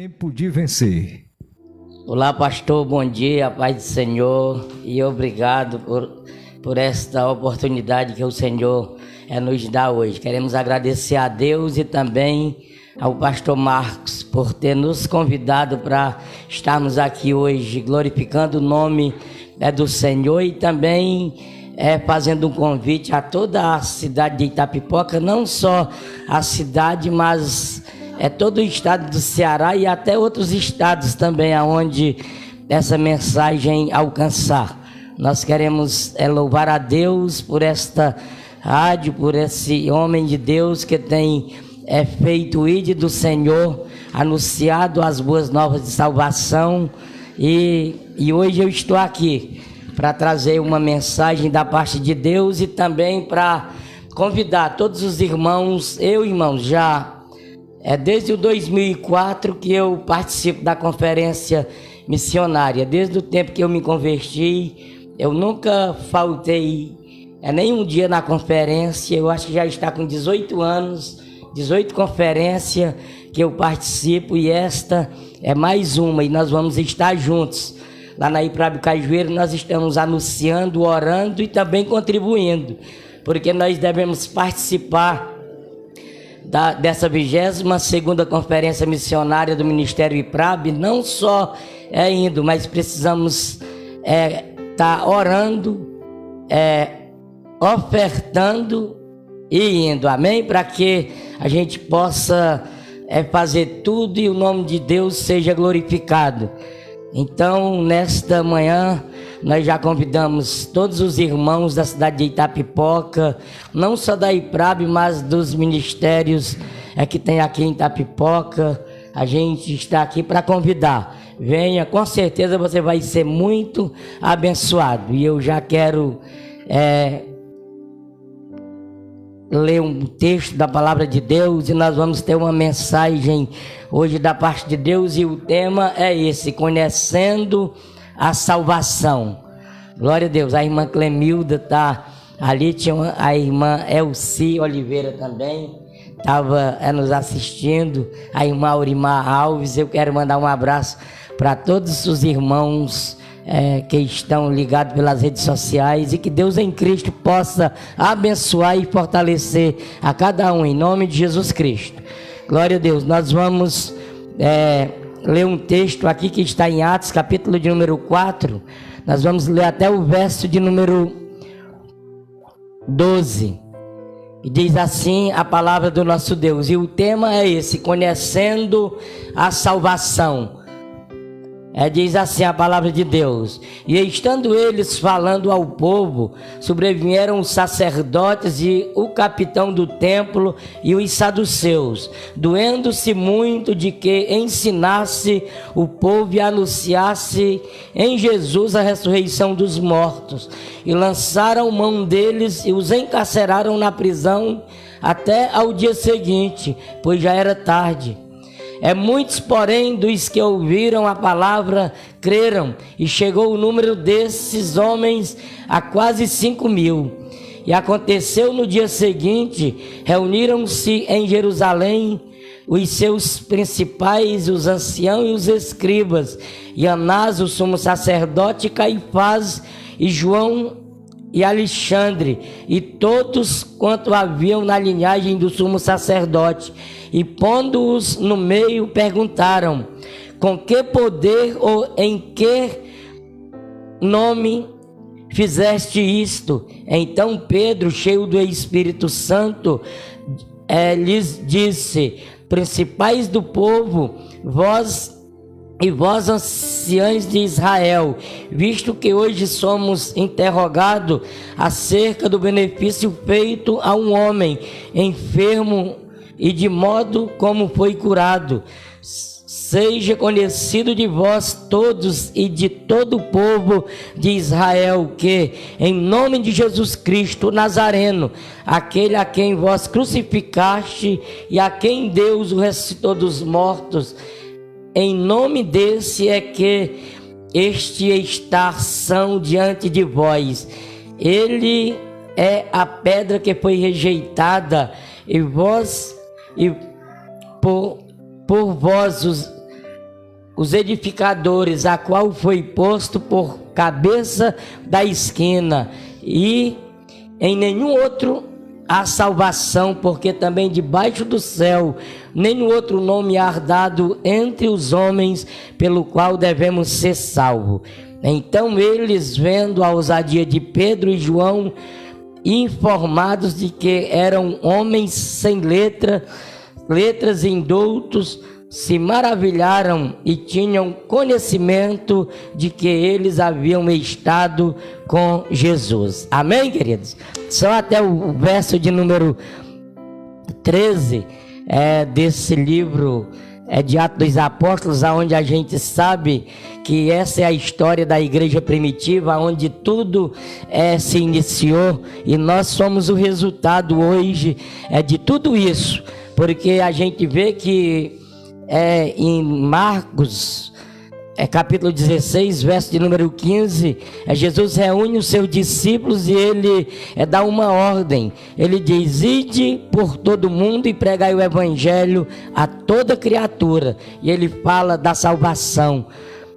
Tempo de vencer. Olá, pastor, bom dia, paz do Senhor, e obrigado por esta oportunidade que o Senhor nos dá hoje. Queremos agradecer a Deus e também ao pastor Marcos por ter nos convidado para estarmos aqui hoje, glorificando o nome do Senhor e também fazendo um convite a toda a cidade de Itapipoca, não só a cidade, mas todo o estado do Ceará e até outros estados também, aonde essa mensagem alcançar. Nós queremos louvar a Deus por esta rádio, por esse homem de Deus que tem feito o ID do Senhor, anunciado as boas novas de salvação, e hoje eu estou aqui para trazer uma mensagem da parte de Deus e também para convidar todos os irmãos. Irmãos, já desde o 2004 que eu participo da conferência missionária. Desde o tempo que eu me converti, eu nunca faltei nenhum dia na conferência. Eu acho que já está com 18 anos, 18 conferências que eu participo, e esta é mais uma, e nós vamos estar juntos. Lá na Iprabe Cajueiro nós estamos anunciando, orando e também contribuindo, porque nós devemos participar dessa 22ª Conferência Missionária do Ministério Iprabe, não só indo, mas precisamos estar orando, ofertando e indo, amém? Para que a gente possa fazer tudo e o nome de Deus seja glorificado. Então, nesta manhã, nós já convidamos todos os irmãos da cidade de Itapipoca, não só da Iprabe, mas dos ministérios que tem aqui em Itapipoca. A gente está aqui para convidar. Venha, com certeza você vai ser muito abençoado. E eu já quero ler um texto da palavra de Deus, e nós vamos ter uma mensagem hoje da parte de Deus, e o tema é esse: conhecendo a salvação. Glória a Deus. A irmã Clemilda está ali, tinha a irmã Elci Oliveira também estava nos assistindo, a irmã Aurimar Alves. Eu quero mandar um abraço para todos os irmãos que estão ligados pelas redes sociais, e que Deus em Cristo possa abençoar e fortalecer a cada um, em nome de Jesus Cristo. Glória a Deus. Nós vamos ler um texto aqui que está em Atos, capítulo de número 4. Nós vamos ler até o verso de número 12. E diz assim a palavra do nosso Deus, e o tema é esse: conhecendo a salvação. Diz assim a palavra de Deus: e estando eles falando ao povo, sobrevieram os sacerdotes e o capitão do templo e os saduceus, doendo-se muito de que ensinasse o povo e anunciasse em Jesus a ressurreição dos mortos, e lançaram mão deles e os encarceraram na prisão até ao dia seguinte, pois já era tarde. Muitos, porém, dos que ouviram a palavra creram, e chegou o número desses homens a quase 5.000. E aconteceu no dia seguinte, reuniram-se em Jerusalém os seus principais, os anciãos e os escribas, e Anás, o sumo sacerdote, Caifás, e João e Alexandre, e todos quanto haviam na linhagem do sumo sacerdote. E pondo-os no meio, perguntaram: com que poder ou em que nome fizeste isto? Então Pedro, cheio do Espírito Santo, lhes disse: principais do povo, vós anciães de Israel, visto que hoje somos interrogados acerca do benefício feito a um homem enfermo e de modo como foi curado, seja conhecido de vós todos e de todo o povo de Israel que, em nome de Jesus Cristo Nazareno, aquele a quem vós crucificaste e a quem Deus o ressuscitou dos mortos, em nome desse é que este está são diante de vós. Ele é a pedra que foi rejeitada, e por vós os edificadores, a qual foi posto por cabeça da esquina, e em nenhum outro há salvação, porque também debaixo do céu nenhum outro nome há dado entre os homens pelo qual devemos ser salvos. Então eles, vendo a ousadia de Pedro e João, informados de que eram homens sem letras indoutos, se maravilharam e tinham conhecimento de que eles haviam estado com Jesus. Amém, queridos? Só até o verso de número 13 desse livro de Atos dos Apóstolos, onde a gente sabe que essa é a história da igreja primitiva, onde tudo se iniciou, e nós somos o resultado hoje de tudo isso, porque a gente vê que em Marcos, capítulo 16, verso de número 15, Jesus reúne os seus discípulos e ele dá uma ordem. Ele diz: ide por todo mundo e pregai o evangelho a toda criatura. E ele fala da salvação.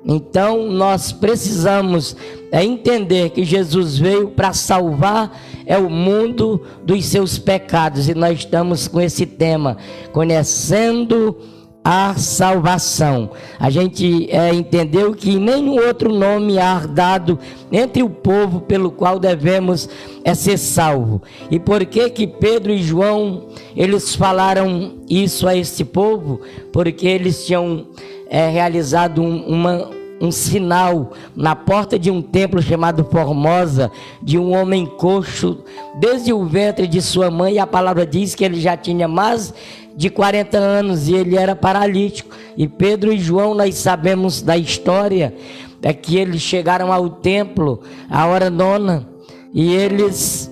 Então nós precisamos entender que Jesus veio para salvar o mundo dos seus pecados, e nós estamos com esse tema, conhecendo a salvação. A gente entendeu que nenhum outro nome há dado entre o povo pelo qual devemos ser salvo. E por que Pedro e João eles falaram isso a esse povo? Porque eles tinham realizado um sinal na porta de um templo chamado Formosa, de um homem coxo desde o ventre de sua mãe, e a palavra diz que ele já tinha mais de 40 anos e ele era paralítico. E Pedro e João, nós sabemos da história, que eles chegaram ao templo à hora nona, e eles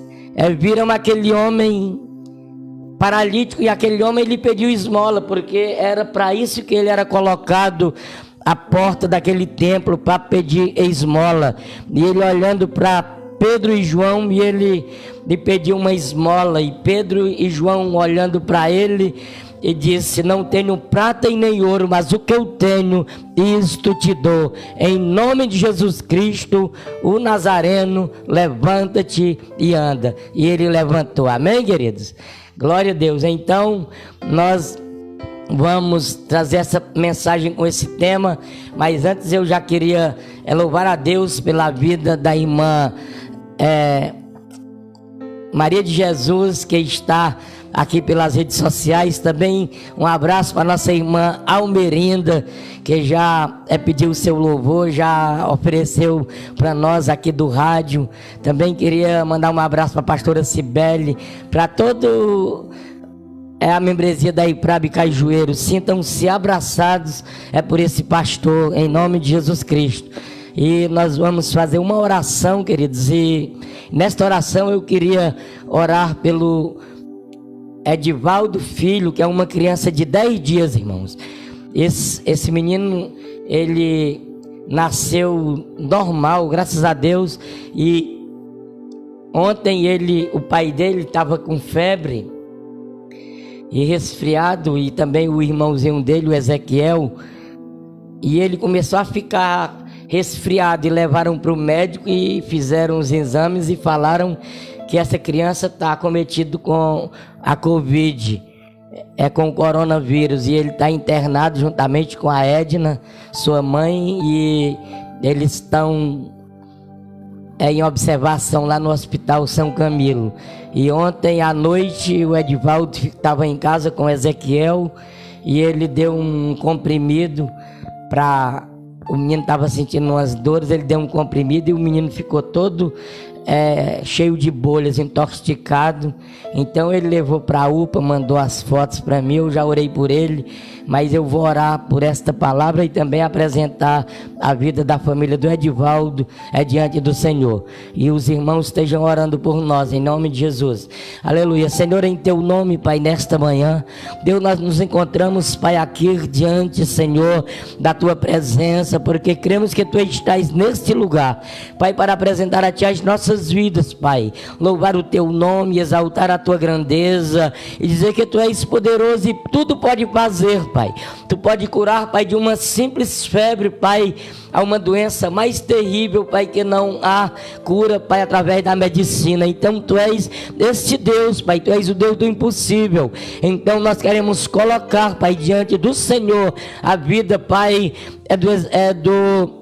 viram aquele homem paralítico, e aquele homem ele pediu esmola, porque era para isso que ele era colocado à porta daquele templo, para pedir esmola. E ele olhando para Pedro e João, e ele lhe pediu uma esmola, e Pedro e João olhando para ele e disse: não tenho prata e nem ouro, mas o que eu tenho, isto te dou. Em nome de Jesus Cristo, o Nazareno, levanta-te e anda. E ele levantou. Amém, queridos? Glória a Deus. Então nós vamos trazer essa mensagem com esse tema, mas antes eu já queria louvar a Deus pela vida da irmã Maria de Jesus, que está aqui pelas redes sociais. Também um abraço para nossa irmã Almerinda, que já pediu o seu louvor, já ofereceu para nós aqui do rádio. Também queria mandar um abraço para a pastora Cibele, para todo a membresia da IPRAB Cajueiro. Sintam-se abraçados por esse pastor, em nome de Jesus Cristo. E nós vamos fazer uma oração, queridos, e nesta oração eu queria orar pelo Edivaldo Filho, que é uma criança de 10 dias, irmãos. Esse menino, ele nasceu normal, graças a Deus, e ontem o pai dele estava com febre e resfriado, e também o irmãozinho dele, o Ezequiel, e ele começou a ficar resfriado, e levaram para o médico e fizeram os exames e falaram que essa criança está acometido com a Covid, com o coronavírus, e ele está internado juntamente com a Edna, sua mãe, e eles estão em observação lá no Hospital São Camilo. E ontem à noite o Edivaldo estava em casa com o Ezequiel, e ele deu um comprimido para... O menino estava sentindo umas dores, ele deu um comprimido e o menino ficou todo cheio de bolhas, intoxicado. Então ele levou para a UPA, mandou as fotos para mim, eu já orei por ele, mas eu vou orar por esta palavra e também apresentar a vida da família do Edivaldo diante do Senhor. E os irmãos estejam orando por nós, em nome de Jesus. Aleluia. Senhor, em teu nome, Pai, nesta manhã, Deus, nós nos encontramos, Pai, aqui diante, Senhor, da tua presença, porque cremos que tu estás neste lugar, Pai, para apresentar a ti as nossas nossas vidas, Pai. Louvar o Teu nome, exaltar a Tua grandeza e dizer que Tu és poderoso e tudo pode fazer, Pai. Tu pode curar, Pai, de uma simples febre, Pai, a uma doença mais terrível, Pai, que não há cura, Pai, através da medicina. Então Tu és este Deus, Pai, Tu és o Deus do impossível. Então nós queremos colocar, Pai, diante do Senhor a vida, Pai, é do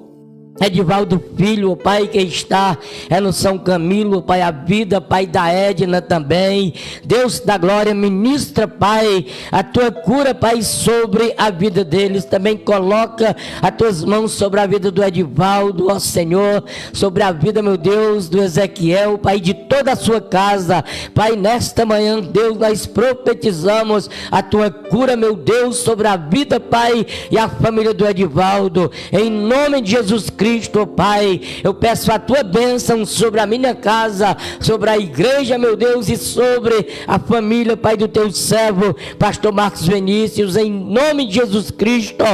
Edivaldo Filho, Pai, que está no São Camilo, Pai, a vida, Pai, da Edna também. Deus da glória, ministra, Pai, a Tua cura, Pai, sobre a vida deles. Também coloca as Tuas mãos sobre a vida do Edivaldo, ó Senhor, sobre a vida, meu Deus, do Ezequiel, Pai, de toda a sua casa. Pai, nesta manhã, Deus, nós profetizamos a Tua cura, meu Deus, sobre a vida, Pai, e a família do Edivaldo. Em nome de Jesus Cristo, Pai, eu peço a Tua bênção sobre a minha casa, sobre a igreja, meu Deus, e sobre a família, Pai, do Teu servo, Pastor Marcos Vinícius, em nome de Jesus Cristo,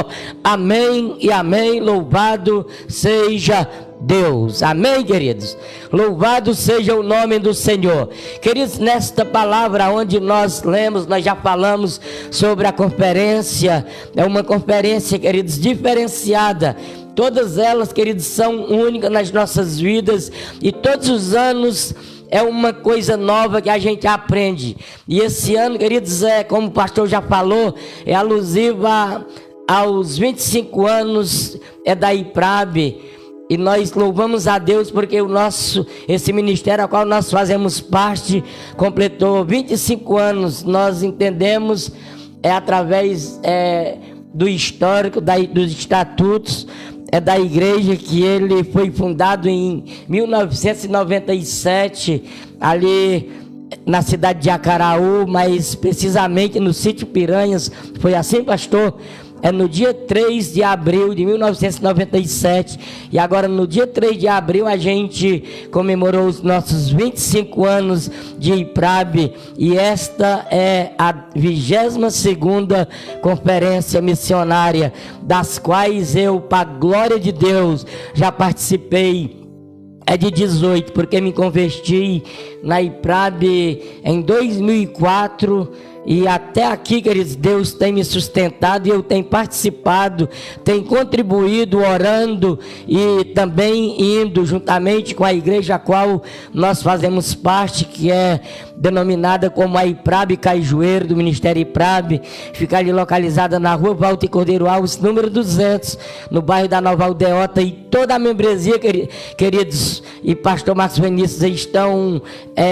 amém e amém. Louvado seja Deus, amém, queridos. Louvado seja o nome do Senhor. Queridos, nesta palavra onde nós lemos, nós já falamos sobre a conferência. É uma conferência, queridos, diferenciada. Todas elas, queridos, são únicas nas nossas vidas e todos os anos é uma coisa nova que a gente aprende. E esse ano, queridos, como o pastor já falou, é alusiva aos 25 anos da IPRAB. E nós louvamos a Deus porque esse ministério ao qual nós fazemos parte completou 25 anos. Nós entendemos através do histórico, dos estatutos da igreja, que ele foi fundado em 1997, ali na cidade de Acaraú, mas precisamente no sítio Piranhas. Foi assim, pastor? No dia 3 de abril de 1997, e agora no dia 3 de abril a gente comemorou os nossos 25 anos de IPRAB, e esta é a 22ª conferência missionária, das quais eu, para a glória de Deus, já participei de 18, porque me converti na IPRAB em 2004, e até aqui, queridos, Deus tem me sustentado e eu tenho participado, tenho contribuído, orando e também indo juntamente com a igreja a qual nós fazemos parte, que é denominada como a IPRAB Cajueiro, do Ministério IPRAB. Fica ali localizada na rua Walter Cordeiro Alves, número 200, no bairro da Nova Aldeota. E toda a membresia, queridos, e pastor Marcos Vinícius estão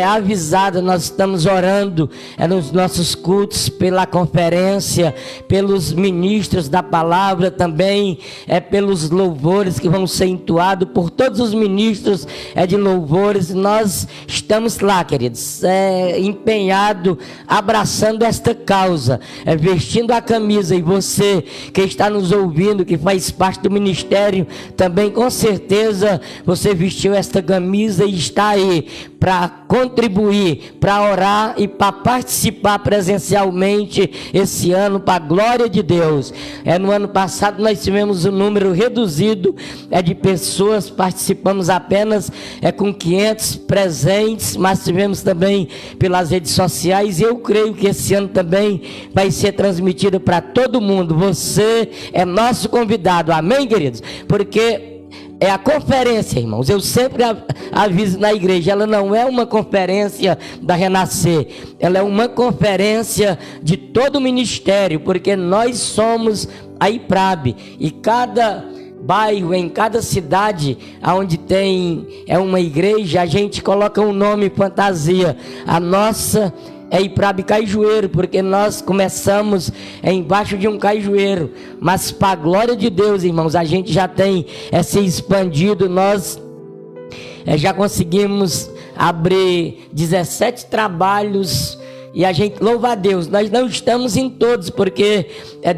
avisados. Nós estamos orando nos nossos cultos pela conferência, pelos ministros da palavra, também pelos louvores que vão ser entoados por todos os ministros de louvores. Nós estamos lá, queridos, empenhado, abraçando esta causa, vestindo a camisa. E você que está nos ouvindo, que faz parte do ministério também, com certeza você vestiu esta camisa e está aí para contribuir, para orar e para participar presencialmente esse ano, para a glória de Deus. No ano passado nós tivemos um número reduzido de pessoas, participamos apenas com 500 presentes, mas tivemos também pelas redes sociais, e eu creio que esse ano também vai ser transmitido para todo mundo. Você é nosso convidado, amém, queridos? Porque é a conferência, irmãos, eu sempre aviso na igreja, ela não é uma conferência da Renascer, ela é uma conferência de todo o ministério, porque nós somos a IPRAB, e cada bairro, em cada cidade onde tem uma igreja, a gente coloca um nome fantasia. A nossa é IPRAB Cajueiro, porque nós começamos embaixo de um cajueiro, mas para a glória de Deus, irmãos, a gente já tem se expandido. Nós já conseguimos abrir 17 trabalhos, e a gente louva a Deus. Nós não estamos em todos, porque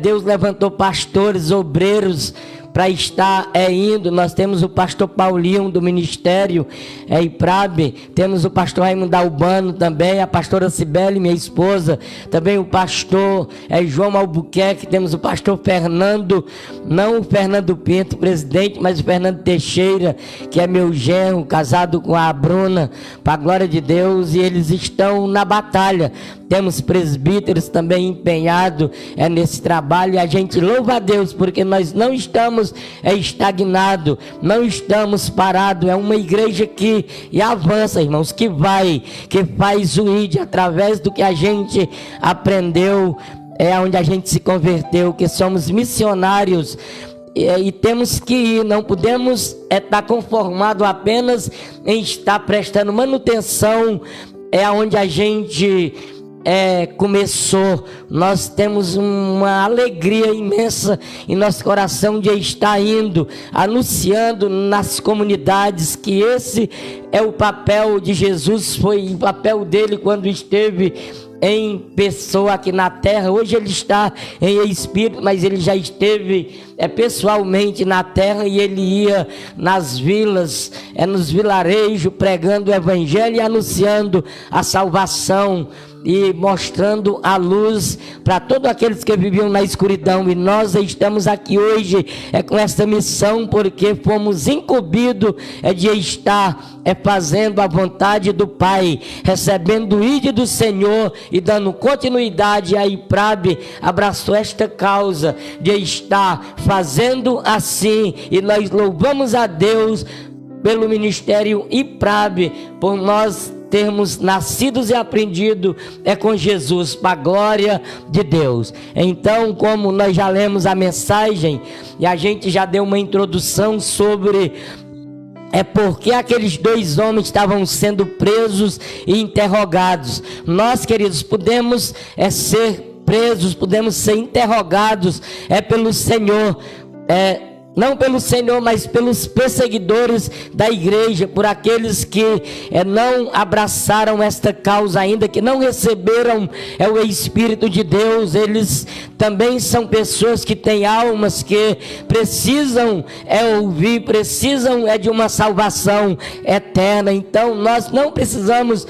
Deus levantou pastores, obreiros, para estar indo. Nós temos o pastor Paulinho do Ministério IPRAB, temos o pastor Raimundo Albano também, a pastora Cibele, minha esposa, também o pastor João Albuquerque, temos o pastor Fernando, não o Fernando Pinto, presidente, mas o Fernando Teixeira, que é meu genro, casado com a Bruna, para a glória de Deus, e eles estão na batalha. Temos presbíteros também empenhados nesse trabalho, e a gente louva a Deus, porque nós não estamos estagnados, não estamos parados. É uma igreja que avança, irmãos, que faz o ID através do que a gente aprendeu, onde a gente se converteu, que somos missionários. E temos que ir, não podemos estar conformados apenas em estar prestando manutenção, onde a gente começou. Nós temos uma alegria imensa em nosso coração de estar indo, anunciando nas comunidades que esse é o papel de Jesus, foi o papel dele quando esteve em pessoa aqui na terra. Hoje ele está em espírito, mas ele já esteve pessoalmente na terra, e ele ia nas vilas, nos vilarejos, pregando o evangelho e anunciando a salvação e mostrando a luz para todos aqueles que viviam na escuridão. E nós estamos aqui hoje com essa missão, porque fomos incumbidos de estar fazendo a vontade do Pai, recebendo o ID do Senhor e dando continuidade. A IPRAB abraçou esta causa de estar fazendo assim, e nós louvamos a Deus pelo ministério IPRAB, por nós termos nascidos e aprendido com Jesus, para a glória de Deus. Então, como nós já lemos a mensagem e a gente já deu uma introdução sobre porque aqueles dois homens estavam sendo presos e interrogados. Nós, queridos, podemos ser presos, podemos ser interrogados pelo Senhor, não pelo Senhor, mas pelos perseguidores da igreja, por aqueles que não abraçaram esta causa ainda, que não receberam o Espírito de Deus. Eles também são pessoas que têm almas, que precisam ouvir, precisam de uma salvação eterna. Então nós não precisamos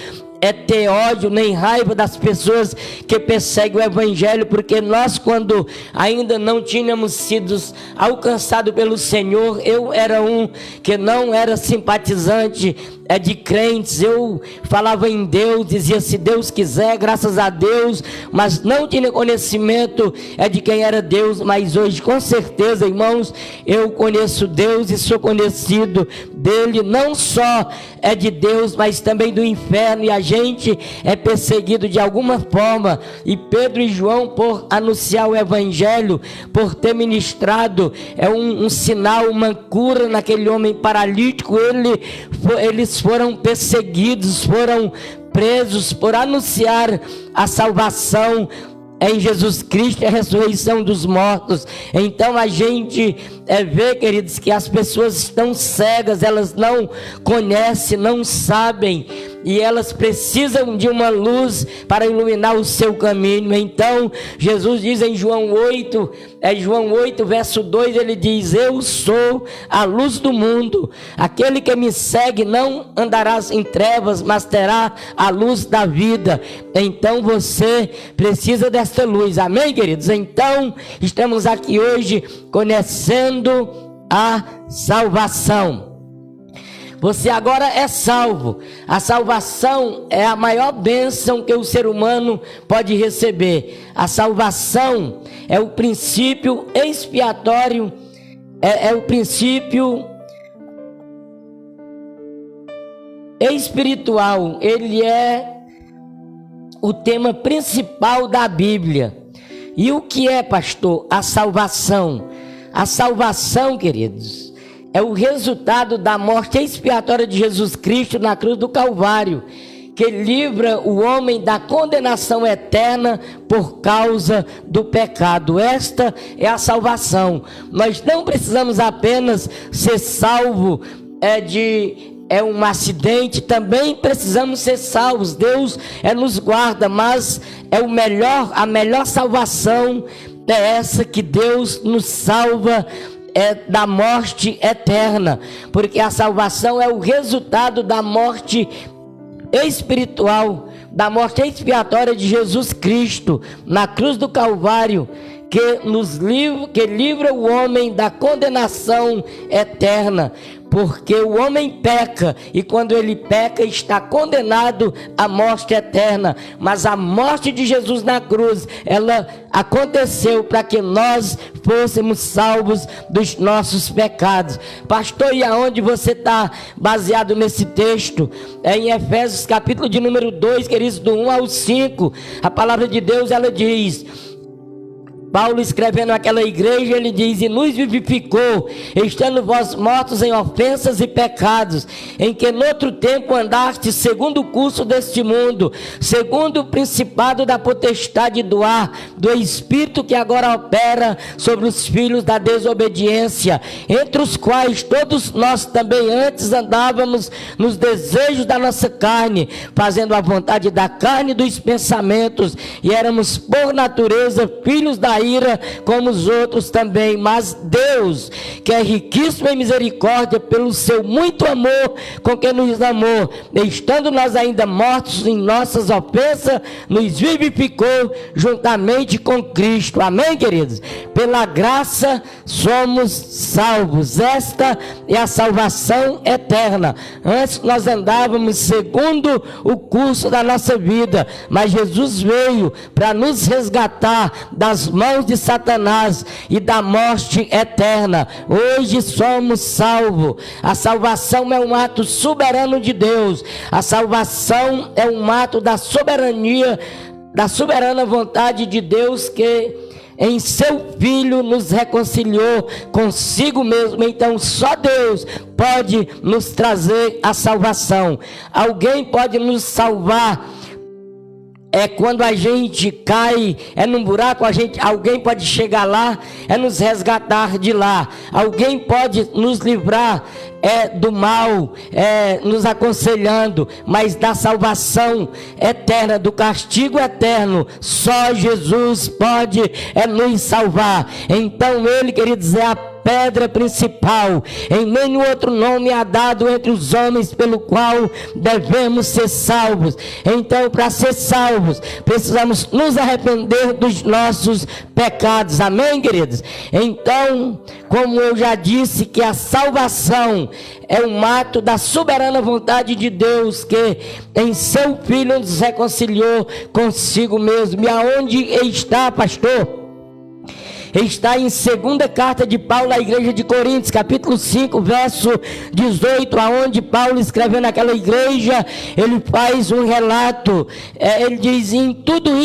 ter ódio nem raiva das pessoas que perseguem o evangelho, porque nós, quando ainda não tínhamos sido alcançados pelo Senhor, eu era um que não era simpatizante de crentes. Eu falava em Deus, dizia se Deus quiser, graças a Deus, mas não tinha conhecimento de quem era Deus. Mas hoje, com certeza, irmãos, eu conheço Deus e sou conhecido dele, não só de Deus, mas também do inferno. E a gente é perseguido de alguma forma, e Pedro e João, por anunciar o evangelho, por ter ministrado um sinal, uma cura naquele homem paralítico, eles foram perseguidos, foram presos por anunciar a salvação em Jesus Cristo, a ressurreição dos mortos. Então a gente vê, queridos, que as pessoas estão cegas, elas não conhecem, não sabem, e elas precisam de uma luz para iluminar o seu caminho. Então Jesus diz em João 8, verso 2, ele diz: eu sou a luz do mundo, aquele que me segue não andará em trevas, mas terá a luz da vida. Então você precisa desta luz, amém, queridos? Então estamos aqui hoje conhecendo a salvação. Você agora é salvo. A salvação é a maior bênção que o ser humano pode receber. A salvação é o princípio expiatório, é o princípio espiritual. Ele é o tema principal da Bíblia. E o que é, pastor, a salvação? A salvação, queridos, é o resultado da morte expiatória de Jesus Cristo na cruz do Calvário, que livra o homem da condenação eterna por causa do pecado. Esta é a salvação. Nós não precisamos apenas ser salvos de um acidente, também precisamos ser salvos. Deus nos guarda, mas a melhor salvação é essa, que Deus nos salva da morte eterna, porque a salvação é o resultado da morte espiritual, da morte expiatória de Jesus Cristo na cruz do Calvário, que livra o homem da condenação eterna, porque o homem peca, e quando ele peca está condenado à morte eterna. Mas a morte de Jesus na cruz, ela aconteceu para que nós fôssemos salvos dos nossos pecados. Pastor, e aonde você está baseado nesse texto? É em Efésios capítulo de número 2, queridos, do 1 ao 5. A palavra de Deus, ela diz... Paulo escrevendo aquela igreja, ele diz: e nos vivificou, estando vós mortos em ofensas e pecados, em que noutro tempo andaste segundo o curso deste mundo, segundo o principado da potestade do ar, do espírito que agora opera sobre os filhos da desobediência, entre os quais todos nós também antes andávamos nos desejos da nossa carne, fazendo a vontade da carne e dos pensamentos, e éramos por natureza filhos da ira como os outros também. Mas Deus, que é riquíssimo em misericórdia, pelo seu muito amor com que nos amou, estando nós ainda mortos em nossas ofensas, nos vivificou juntamente com Cristo. Amém, queridos? Pela graça somos salvos. Esta é a salvação eterna. Antes nós andávamos segundo o curso da nossa vida, mas Jesus veio para nos resgatar das mãos de Satanás e da morte eterna. Hoje somos salvos. A salvação é um ato soberano de Deus. A salvação é um ato da soberania, da soberana vontade de Deus, que em seu Filho nos reconciliou consigo mesmo. Então só Deus pode nos trazer a salvação. Alguém pode nos salvar quando a gente cai, num buraco, alguém pode chegar lá, nos resgatar de lá. Alguém pode nos livrar do mal, nos aconselhando, mas da salvação eterna, do castigo eterno, só Jesus pode nos salvar. Então ele, queridos, é a pedra principal. Em nenhum outro nome há dado entre os homens pelo qual devemos ser salvos. Então, para ser salvos, precisamos nos arrepender dos nossos pecados. Amém, queridos? Então, como eu já disse, que a salvação é um ato da soberana vontade de Deus, que em seu Filho nos reconciliou consigo mesmo. E aonde está, pastor? Está em segunda carta de Paulo à igreja de Coríntios, capítulo 5, verso 18, aonde Paulo, escrevendo aquela igreja, ele faz um relato. Ele diz: tudo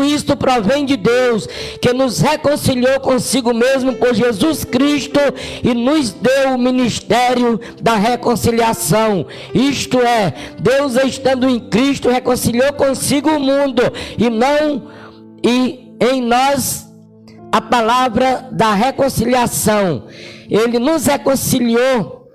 isto provém de Deus, que nos reconciliou consigo mesmo por Jesus Cristo e nos deu o ministério da reconciliação. Isto é, Deus, estando em Cristo, reconciliou consigo o mundo, e em nós a palavra da reconciliação. Ele nos reconciliou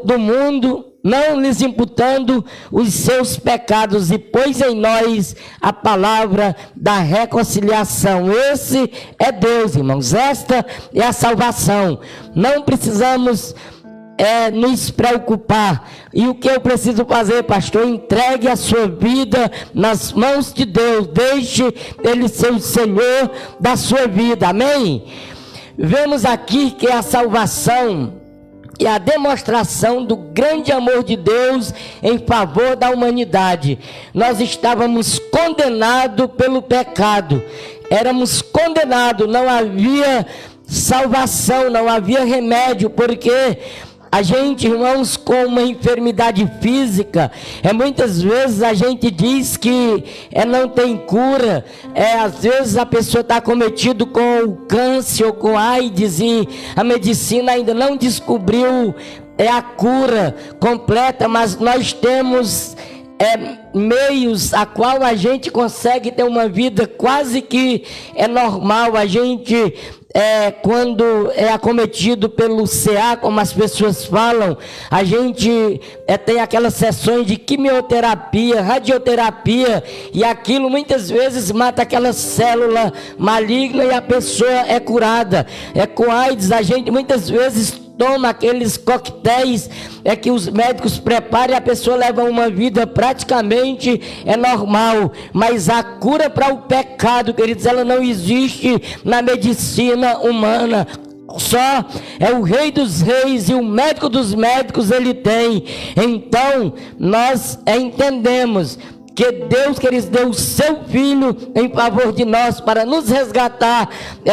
do mundo, não lhes imputando os seus pecados, e pôs em nós a palavra da reconciliação. Esse é Deus, irmãos. Esta é a salvação. Não precisamos nos preocupar. E o que eu preciso fazer, pastor? Entregue a sua vida nas mãos de Deus. Deixe Ele ser o Senhor da sua vida. Amém? Vemos aqui que a salvação e a demonstração do grande amor de Deus em favor da humanidade. Nós estávamos condenados pelo pecado. Éramos condenados, não havia salvação, não havia remédio, porque a gente, irmãos, com uma enfermidade física, muitas vezes a gente diz que não tem cura. Às vezes a pessoa está acometida com o câncer ou com AIDS, e a medicina ainda não descobriu a cura completa, mas nós temos meios a qual a gente consegue ter uma vida quase que normal. A gente quando é acometido pelo CA, como as pessoas falam, a gente tem aquelas sessões de quimioterapia, radioterapia, e aquilo muitas vezes mata aquela célula maligna e a pessoa é curada. Com AIDS, a gente muitas vezes toma aqueles coquetéis que os médicos preparam e a pessoa leva uma vida praticamente normal. Mas a cura para o pecado, queridos, ela não existe na medicina humana. Só o Rei dos Reis e o médico dos médicos ele tem. Então nós entendemos que Deus, queridos, deu o seu Filho em favor de nós para nos resgatar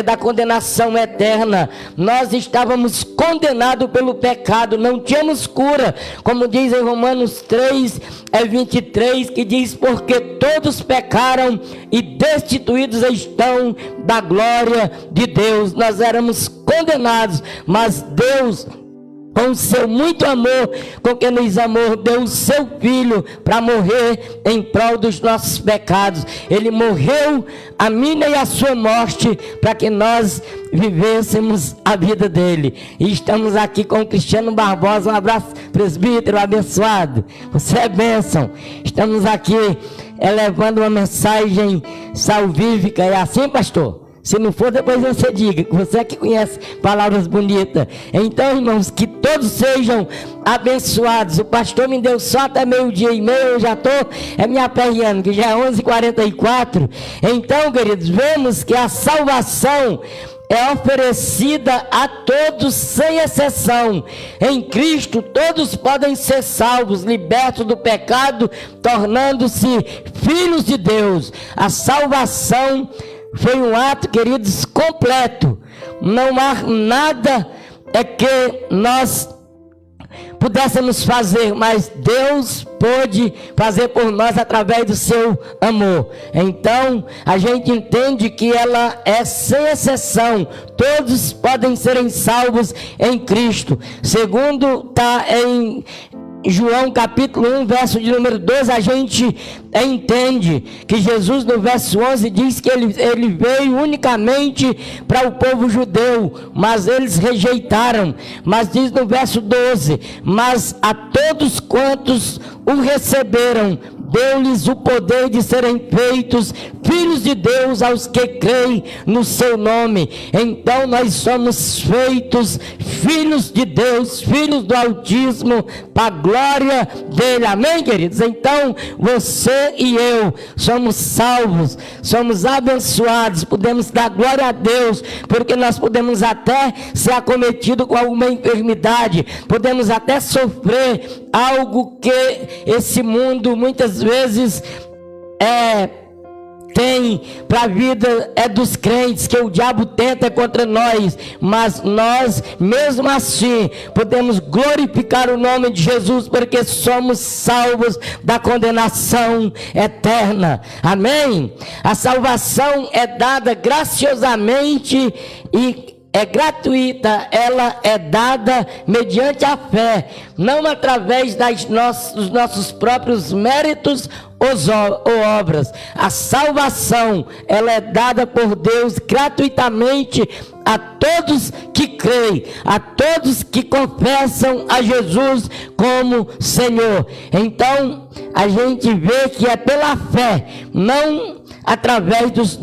da condenação eterna. Nós estávamos condenados pelo pecado, não tínhamos cura, como diz em Romanos 3:23, que diz: porque todos pecaram e destituídos estão da glória de Deus. Nós éramos condenados, mas Deus, com o seu muito amor, com que nos amou, deu o seu Filho para morrer em prol dos nossos pecados. Ele morreu a minha e a sua morte para que nós vivêssemos a vida dele. E estamos aqui com o Cristiano Barbosa. Um abraço, presbítero abençoado. Você é bênção. Estamos aqui levando uma mensagem salvífica. É assim, pastor? Se não for, depois você diga, você é que conhece palavras bonitas. Então, irmãos, que todos sejam abençoados. O pastor me deu só até 12:30, eu já estou me aperreando, que já é 11:44. Então, queridos, vemos que a salvação é oferecida a todos sem exceção. Em Cristo todos podem ser salvos, libertos do pecado, tornando-se filhos de Deus. A salvação foi um ato, queridos, completo. Não há nada que nós pudéssemos fazer, mas Deus pôde fazer por nós através do seu amor. Então a gente entende que ela é sem exceção. Todos podem serem salvos em Cristo. Segundo está em João capítulo 1, verso de número 12, a gente entende que Jesus no verso 11 diz que ele veio unicamente para o povo judeu, mas eles rejeitaram. Mas diz no verso 12: mas a todos quantos o receberam, deu-lhes o poder de serem feitos filhos de Deus aos que creem no seu nome. Então nós somos feitos filhos de Deus, filhos do Altíssimo, para a glória dele. Amém, queridos? Então você e eu somos salvos, somos abençoados, podemos dar glória a Deus, porque nós podemos até ser acometidos com alguma enfermidade, podemos até sofrer algo que esse mundo muitas vezes tem para a vida dos crentes, que o diabo tenta contra nós, mas nós mesmo assim podemos glorificar o nome de Jesus, porque somos salvos da condenação eterna. Amém? A salvação é dada graciosamente e é gratuita. Ela é dada mediante a fé, não através dos nossos próprios méritos ou obras. A salvação, ela é dada por Deus gratuitamente a todos que creem, a todos que confessam a Jesus como Senhor. Então a gente vê que é pela fé, não através das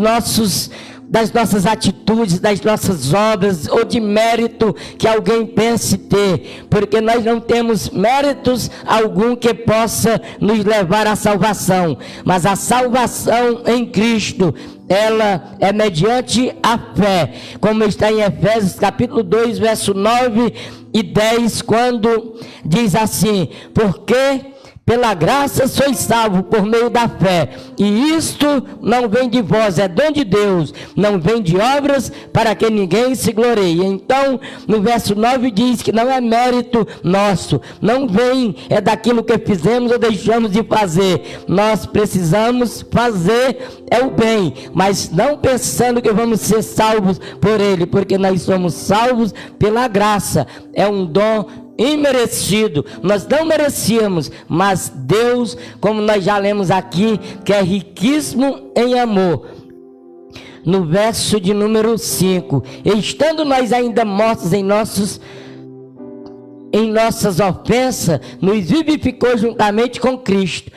nossas atitudes, das nossas obras ou de mérito que alguém pense ter, porque nós não temos méritos algum que possa nos levar à salvação, mas a salvação em Cristo, ela é mediante a fé, como está em Efésios capítulo 2, verso 9 e 10, quando diz assim: porque pela graça sois salvos por meio da fé, e isto não vem de vós, é dom de Deus, não vem de obras, para que ninguém se glorie. Então no verso 9 diz que não é mérito nosso, não vem daquilo que fizemos ou deixamos de fazer. Nós precisamos fazer o bem, mas não pensando que vamos ser salvos por ele, porque nós somos salvos pela graça. É um dom imerecido, nós não merecíamos, mas Deus, como nós já lemos aqui, que é riquíssimo em amor, no verso de número 5, estando nós ainda mortos em nossas ofensas, nos vivificou juntamente com Cristo.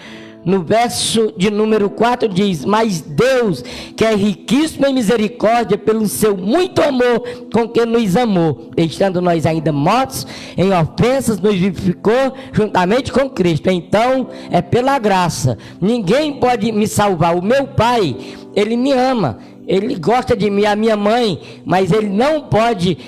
No verso de número 4 diz: mas Deus, que é riquíssimo em misericórdia, pelo seu muito amor com que nos amou, estando nós ainda mortos em ofensas, nos vivificou juntamente com Cristo. Então é pela graça, ninguém pode me salvar. O meu pai, ele me ama, ele gosta de mim, a minha mãe, mas ele não pode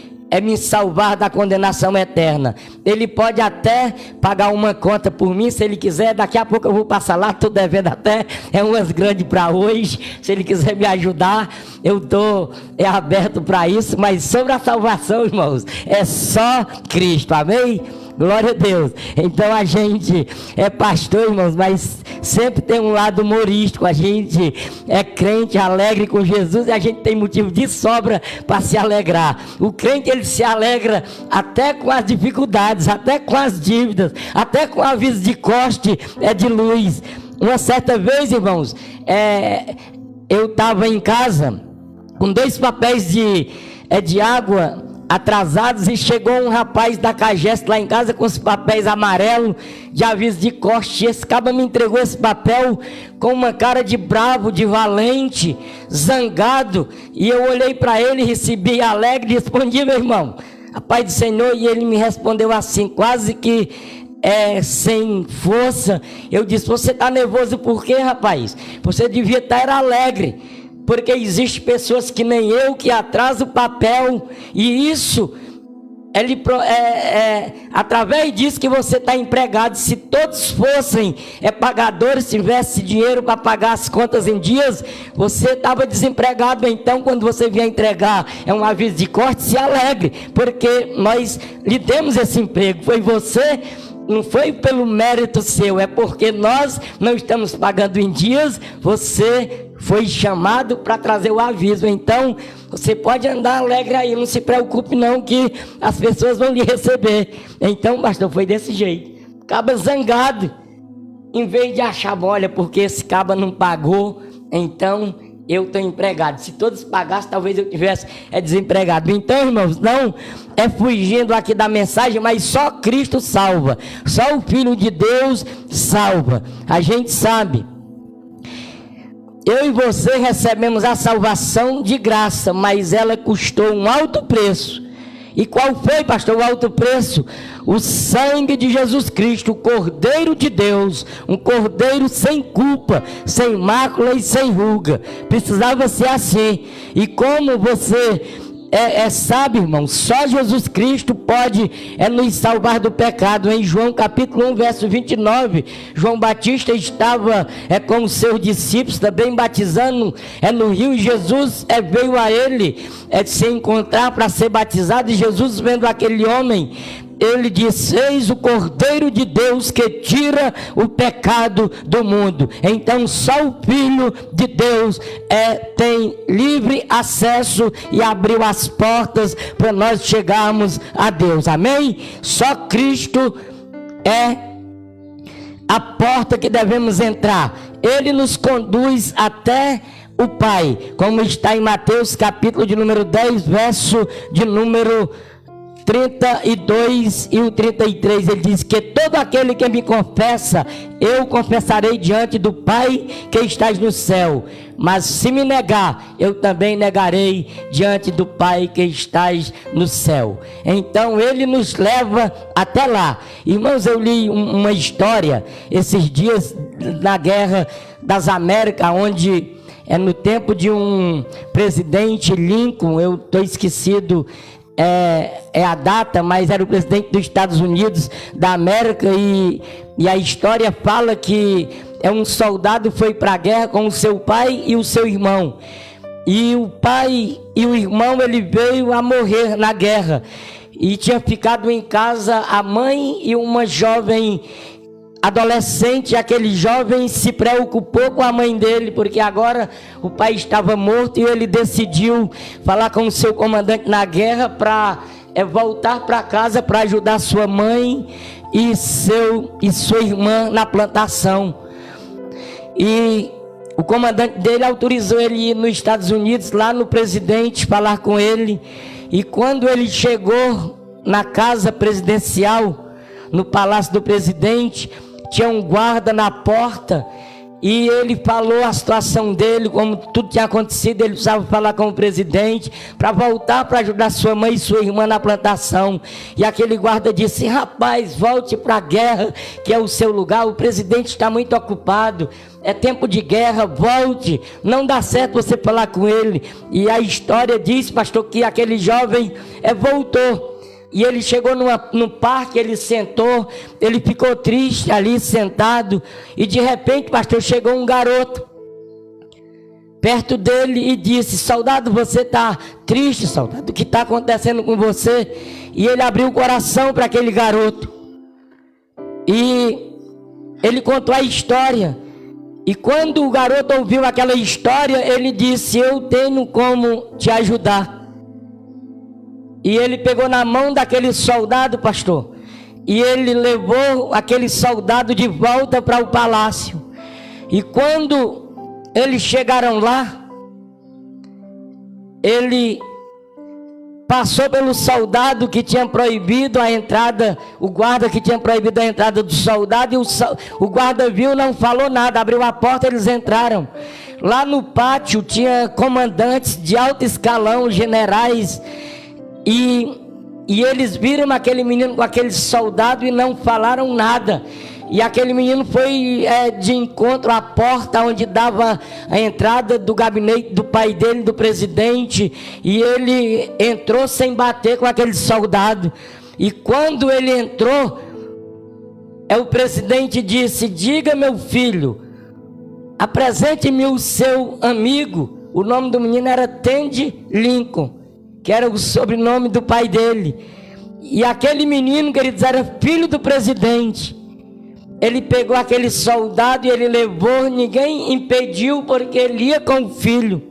me salvar da condenação eterna. Ele pode até pagar uma conta por mim, se ele quiser. Daqui a pouco eu vou passar lá, estou devendo até umas grandes para hoje. Se ele quiser me ajudar, eu estou aberto para isso. Mas sobre a salvação, irmãos, é só Cristo, amém? Glória a Deus. Então a gente é pastor, irmãos, mas sempre tem um lado humorístico. A gente é crente, alegre com Jesus, e a gente tem motivo de sobra para se alegrar. O crente, ele se alegra até com as dificuldades, até com as dívidas, até com aviso de corte de luz. Uma certa vez, irmãos, eu estava em casa com 2 papéis de água atrasados, e chegou um rapaz da Cageste lá em casa com os papéis amarelos de aviso de corte. Esse cara me entregou esse papel com uma cara de bravo, de valente, zangado, e eu olhei para ele, recebi alegre e respondi: meu irmão, a paz do Senhor. E ele me respondeu assim, quase que sem força. Eu disse: você está nervoso por quê, rapaz? Você devia estar alegre, porque existem pessoas que nem eu, que atrasam o papel, e isso, através disso que você está empregado. Se todos fossem pagadores, tivesse dinheiro para pagar as contas em dias, você estava desempregado. Então, quando você vier entregar um aviso de corte, se alegre, porque nós lhe demos esse emprego. Foi você, não foi pelo mérito seu, é porque nós não estamos pagando em dias. Você foi chamado para trazer o aviso. Então você pode andar alegre aí, não se preocupe não, que as pessoas vão lhe receber. Então, pastor, foi desse jeito. Caba zangado, em vez de achar, olha, porque esse caba não pagou, então eu estou empregado. Se todos pagassem, talvez eu tivesse desempregado. Então, irmãos, não fugindo aqui da mensagem, mas só Cristo salva, só o Filho de Deus salva. A gente sabe, eu e você recebemos a salvação de graça, mas ela custou um alto preço. E qual foi, pastor, o alto preço? O sangue de Jesus Cristo, o Cordeiro de Deus, um cordeiro sem culpa, sem mácula e sem ruga. Precisava ser assim. E como você sabe, irmão, só Jesus Cristo pode nos salvar do pecado. Em João capítulo 1, verso 29, João Batista estava com os seus discípulos também batizando no rio, e Jesus veio a ele se encontrar para ser batizado. E Jesus, vendo aquele homem, ele disse: eis o Cordeiro de Deus que tira o pecado do mundo. Então só o Filho de Deus tem livre acesso e abriu as portas para nós chegarmos a Deus, amém? Só Cristo é a porta que devemos entrar. Ele nos conduz até o Pai, como está em Mateus capítulo de número 10, verso de número 32 e o 33, ele diz que todo aquele que me confessa, eu confessarei diante do Pai que estás no céu. Mas se me negar, eu também negarei diante do Pai que estás no céu. Então ele nos leva até lá. Irmãos, eu li uma história esses dias na Guerra das Américas, onde no tempo de um presidente Lincoln, eu estou esquecido a data, mas era o presidente dos Estados Unidos da América, e a história fala que um soldado foi para a guerra com o seu pai e o seu irmão, e o pai e o irmão, ele veio a morrer na guerra, e tinha ficado em casa a mãe e uma jovem adolescente. Aquele jovem se preocupou com a mãe dele, porque agora o pai estava morto, e ele decidiu falar com o seu comandante na guerra para é voltar para casa para ajudar sua mãe e sua irmã na plantação. E o comandante dele autorizou ele ir nos Estados Unidos, lá no presidente, falar com ele. E quando ele chegou na casa presidencial, no palácio do presidente, tinha um guarda na porta. E ele falou a situação dele, como tudo tinha acontecido. Ele precisava falar com o presidente para voltar para ajudar sua mãe e sua irmã na plantação. E aquele guarda disse: rapaz, volte para a guerra, que é o seu lugar. O presidente está muito ocupado, é tempo de guerra, volte. Não dá certo você falar com ele. E a história diz, pastor, que aquele jovem voltou. E ele chegou no parque, ele sentou, ele ficou triste ali sentado. E de repente, pastor, chegou um garoto perto dele e disse: soldado, você está triste, soldado? O que está acontecendo com você? E ele abriu o coração para aquele garoto. E ele contou a história. E quando o garoto ouviu aquela história, ele disse: eu tenho como te ajudar. E ele pegou na mão daquele soldado, pastor, e ele levou aquele soldado de volta para o palácio. E quando eles chegaram lá, ele passou pelo soldado que tinha proibido a entrada, o guarda que tinha proibido a entrada do soldado, e o guarda viu, não falou nada, abriu a porta, eles entraram. Lá no pátio tinha comandantes de alto escalão, generais. E eles viram aquele menino com aquele soldado e não falaram nada. E aquele menino foi de encontro à porta onde dava a entrada do gabinete do pai dele, do presidente. E ele entrou sem bater com aquele soldado. E quando ele entrou, o presidente disse: diga, meu filho, apresente-me o seu amigo. O nome do menino era Tandy Lincoln, que era o sobrenome do pai dele. E aquele menino, queridos, era filho do presidente. Ele pegou aquele soldado e ele levou, ninguém impediu, porque ele ia com o filho.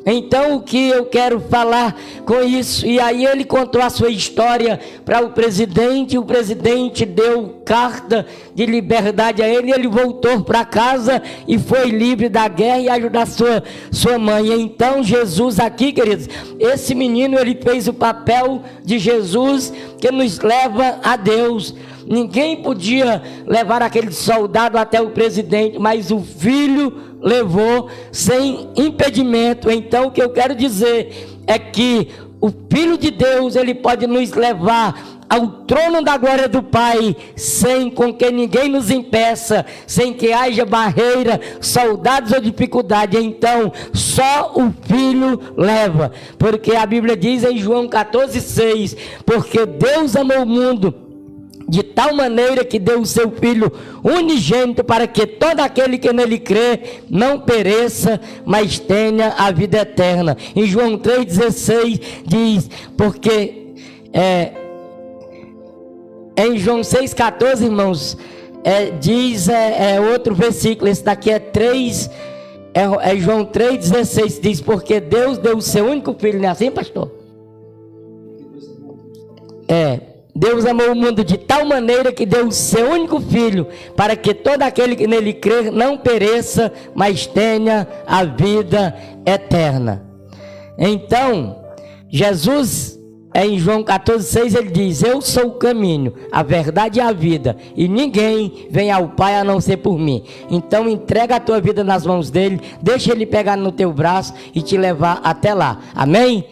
Então o que eu quero falar com isso? E aí ele contou a sua história para o presidente. O presidente deu carta de liberdade a ele. E ele voltou para casa e foi livre da guerra e ajudar sua mãe. Então Jesus aqui, queridos, esse menino, ele fez o papel de Jesus, que nos leva a Deus. Ninguém podia levar aquele soldado até o presidente, mas o filho levou sem impedimento. Então o que eu quero dizer é que o Filho de Deus, ele pode nos levar ao trono da glória do Pai, sem com que ninguém nos impeça, sem que haja barreira, soldados ou dificuldade. Então só o Filho leva, porque a Bíblia diz em João 14,6: porque Deus amou o mundo de tal maneira que deu o seu Filho unigênito, para que todo aquele que nele crê não pereça, mas tenha a vida eterna. Em João 3,16 diz, porque em João 6,14, irmãos, diz outro versículo, esse daqui é João 3,16, diz: porque Deus deu o seu único Filho. Não é assim, pastor? Deus amou o mundo de tal maneira que deu o seu único Filho, para que todo aquele que nele crer não pereça, mas tenha a vida eterna. Então, Jesus, em João 14,6, ele diz: eu sou o caminho, a verdade e a vida, e ninguém vem ao Pai a não ser por mim. Então entrega a tua vida nas mãos dele, deixa ele pegar no teu braço e te levar até lá. Amém?